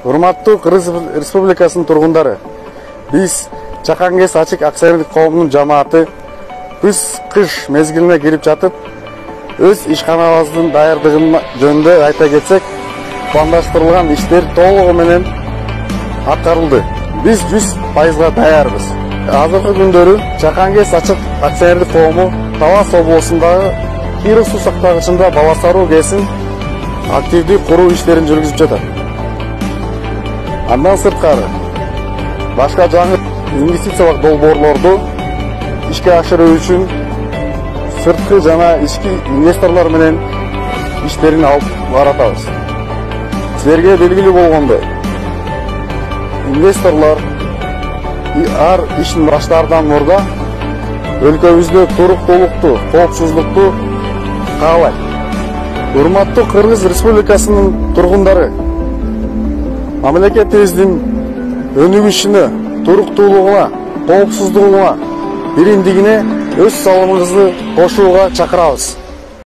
Урматтуу Кыргыз Республикасынын тургундары, биз Чакан-КЭС ачык акционерлик коомунун жамааты күз кыш мезгилине кирип жатып, өз ишканабыздын даярдыгы жөнүндө айта кетсек, пландаштырылган иштер толугу менен аткарылды. Биз 100% даярбыз. Азыркы күндөрү Чакан-КЭС ачык акционерлик коому Талас облусундагы Киров суу сактагычында Баласаруу КЭСин активдүү куруу иштерин жүргүзүп жатат. Андан сырткары башка жаңы инвестициялык долбоорлорду ишке ашыруу үчүн сырткы жана ички инвесторлор менен иштерин алып баратабыз. Силерге белгилүү болгондой, инвесторлор ар ишин баштаардан мурда өлкөбүздө туруктуулукту, коопсуздукту каалайт. Урматтуу Кыргыз Республикасынын тургундары, мамлекетибиздин өнүгүшүнө, туруктуулугуна, коопсуздугуна, биримдигине өз салымыңызды кошууга чакырабыз.